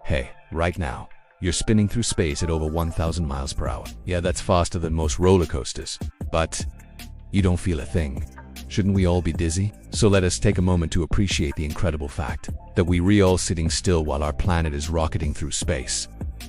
Hey, right now, you're spinning through space at over 1,000 miles per hour. Yeah, that's faster than most roller coasters. But you don't feel a thing. Shouldn't we all be dizzy? So let us take a moment to appreciate the incredible fact that we're all sitting still while our planet is rocketing through space.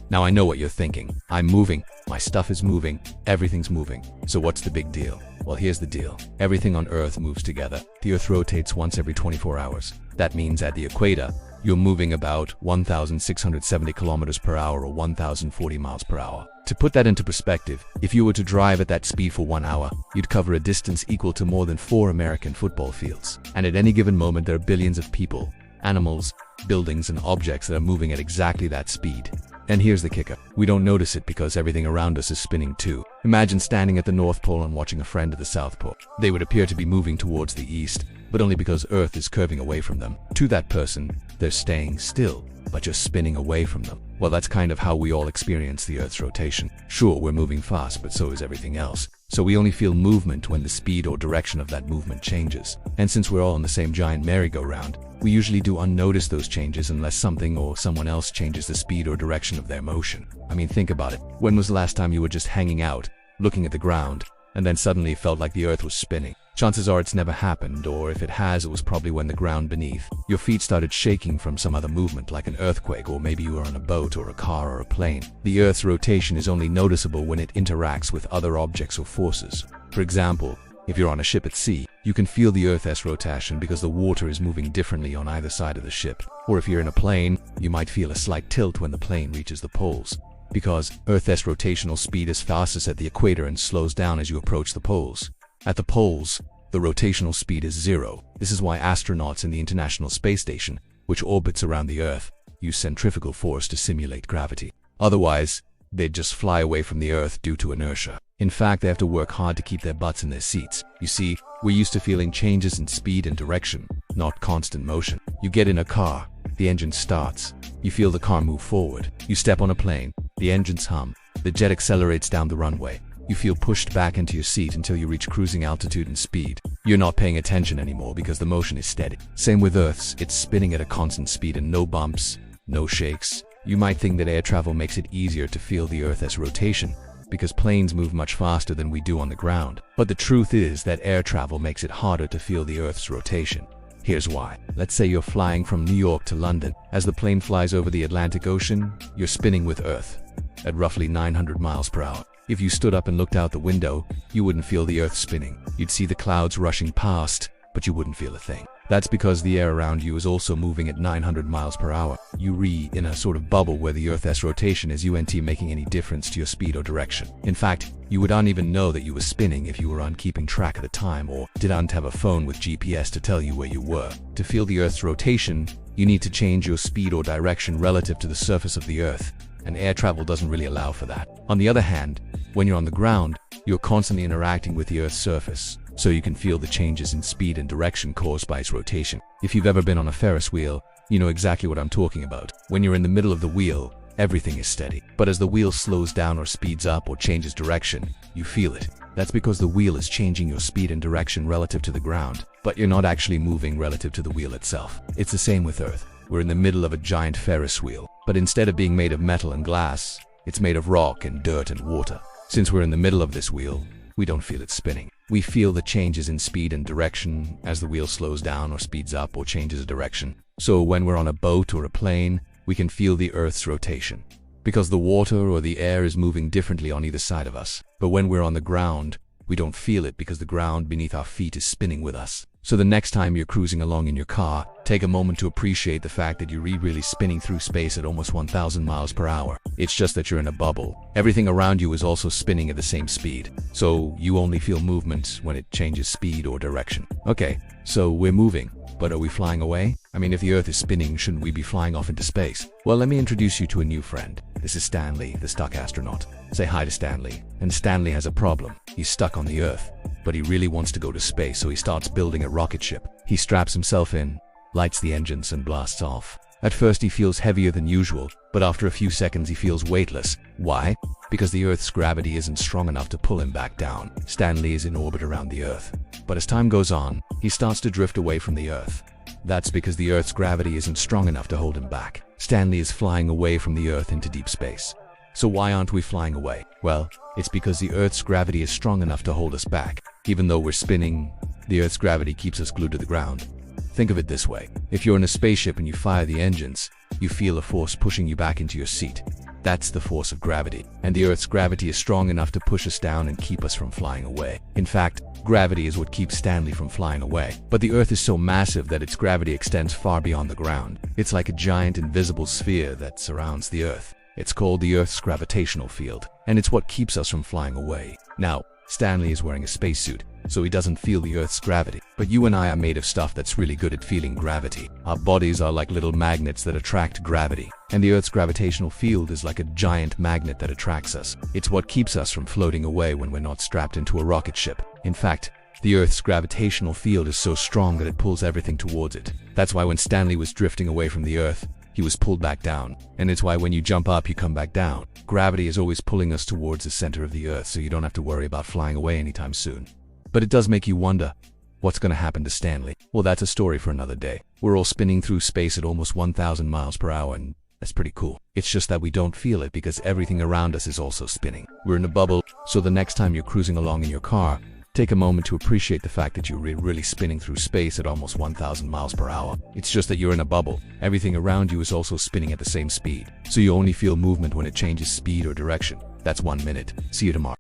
Now I know what you're thinking. I'm moving, my stuff is moving, everything's moving. So what's the big deal? Well, here's the deal. Everything on Earth moves together. The Earth rotates once every 24 hours. That means at the equator, you're moving about 1,670 kilometers per hour or 1,040 miles per hour. To put that into perspective, if you were to drive at that speed for 1 hour, you'd cover a distance equal to more than 4 American football fields. And at any given moment, there are billions of people, animals, buildings, and objects that are moving at exactly that speed. And here's the kicker. We don't notice it because everything around us is spinning too. Imagine standing at the North Pole and watching a friend at the South Pole. They would appear to be moving towards the east, but only because Earth is curving away from them. To that person, they're staying still, but just spinning away from them. Well, that's kind of how we all experience the Earth's rotation. Sure, we're moving fast, but so is everything else. So we only feel movement when the speed or direction of that movement changes. And since we're all in the same giant merry-go-round, we usually do unnotice those changes unless something or someone else changes the speed or direction of their motion. I mean, think about it. When was the last time you were just hanging out, looking at the ground, and then suddenly felt like the Earth was spinning? Chances are it's never happened, or if it has, it was probably when the ground beneath your feet started shaking from some other movement, like an earthquake, or maybe you were on a boat or a car or a plane. The Earth's rotation is only noticeable when it interacts with other objects or forces. For example, if you're on a ship at sea, you can feel the Earth's rotation because the water is moving differently on either side of the ship. Or if you're in a plane, you might feel a slight tilt when the plane reaches the poles, because Earth's rotational speed is fastest at the equator and slows down as you approach the poles. At the poles, the rotational speed is 0. This is why astronauts in the International Space Station, which orbits around the Earth, use centrifugal force to simulate gravity. Otherwise, they'd just fly away from the Earth due to inertia. In fact, they have to work hard to keep their butts in their seats. You see, we're used to feeling changes in speed and direction, not constant motion. You get in a car, the engine starts. You feel the car move forward. You step on a plane, the engines hum. The jet accelerates down the runway. You feel pushed back into your seat until you reach cruising altitude and speed. You're not paying attention anymore because the motion is steady. Same with Earth's, it's spinning at a constant speed and no bumps, no shakes. You might think that air travel makes it easier to feel the Earth's rotation because planes move much faster than we do on the ground. But the truth is that air travel makes it harder to feel the Earth's rotation. Here's why. Let's say you're flying from New York to London. As the plane flies over the Atlantic Ocean, you're spinning with Earth at roughly 900 miles per hour. If you stood up and looked out the window, you wouldn't feel the Earth spinning. You'd see the clouds rushing past, but you wouldn't feel a thing. That's because the air around you is also moving at 900 miles per hour. You're in a sort of bubble where the Earth's rotation isn't making any difference to your speed or direction. In fact, you wouldn't even know that you were spinning if you weren't keeping track of the time or didn't have a phone with GPS to tell you where you were. To feel the Earth's rotation, you need to change your speed or direction relative to the surface of the Earth, and air travel doesn't really allow for that. On the other hand, when you're on the ground, you're constantly interacting with the Earth's surface, so you can feel the changes in speed and direction caused by its rotation. If you've ever been on a Ferris wheel, you know exactly what I'm talking about. When you're in the middle of the wheel, everything is steady. But as the wheel slows down or speeds up or changes direction, you feel it. That's because the wheel is changing your speed and direction relative to the ground, but you're not actually moving relative to the wheel itself. It's the same with Earth. We're in the middle of a giant Ferris wheel, but instead of being made of metal and glass, it's made of rock and dirt and water. Since we're in the middle of this wheel, we don't feel it spinning. We feel the changes in speed and direction as the wheel slows down or speeds up or changes direction. So when we're on a boat or a plane, we can feel the Earth's rotation, because the water or the air is moving differently on either side of us. But when we're on the ground, we don't feel it because the ground beneath our feet is spinning with us. So the next time you're cruising along in your car, take a moment to appreciate the fact that you're really spinning through space at almost 1,000 miles per hour. It's just that you're in a bubble. Everything around you is also spinning at the same speed. So you only feel movement when it changes speed or direction. Okay, so we're moving, but are we flying away? I mean, if the Earth is spinning, shouldn't we be flying off into space? Well, let me introduce you to a new friend. This is Stanley, the stuck astronaut. Say hi to Stanley. And Stanley has a problem. He's stuck on the Earth, but he really wants to go to space, so he starts building a rocket ship. He straps himself in, lights the engines, and blasts off. At first he feels heavier than usual, but after a few seconds he feels weightless. Why? Because the Earth's gravity isn't strong enough to pull him back down. Stanley is in orbit around the Earth, but as time goes on, he starts to drift away from the Earth. That's because the Earth's gravity isn't strong enough to hold him back. Stanley is flying away from the Earth into deep space. So why aren't we flying away? Well, it's because the Earth's gravity is strong enough to hold us back. Even though we're spinning, the Earth's gravity keeps us glued to the ground. Think of it this way. If you're in a spaceship and you fire the engines, you feel a force pushing you back into your seat. That's the force of gravity. And the Earth's gravity is strong enough to push us down and keep us from flying away. In fact, gravity is what keeps Stanley from flying away. But the Earth is so massive that its gravity extends far beyond the ground. It's like a giant invisible sphere that surrounds the Earth. It's called the Earth's gravitational field, and it's what keeps us from flying away. Now, Stanley is wearing a spacesuit, so he doesn't feel the Earth's gravity. But you and I are made of stuff that's really good at feeling gravity. Our bodies are like little magnets that attract gravity, and the Earth's gravitational field is like a giant magnet that attracts us. It's what keeps us from floating away when we're not strapped into a rocket ship. In fact, the Earth's gravitational field is so strong that it pulls everything towards it. That's why when Stanley was drifting away from the Earth, he was pulled back down. And it's why when you jump up, you come back down. Gravity is always pulling us towards the center of the Earth, so you don't have to worry about flying away anytime soon. But it does make you wonder, what's going to happen to Stanley? Well, that's a story for another day. We're all spinning through space at almost 1,000 miles per hour, and that's pretty cool. It's just that we don't feel it because everything around us is also spinning. We're in a bubble, so the next time you're cruising along in your car, take a moment to appreciate the fact that you're really spinning through space at almost 1,000 miles per hour. It's just that you're in a bubble. Everything around you is also spinning at the same speed. So you only feel movement when it changes speed or direction. That's 1 minute. See you tomorrow.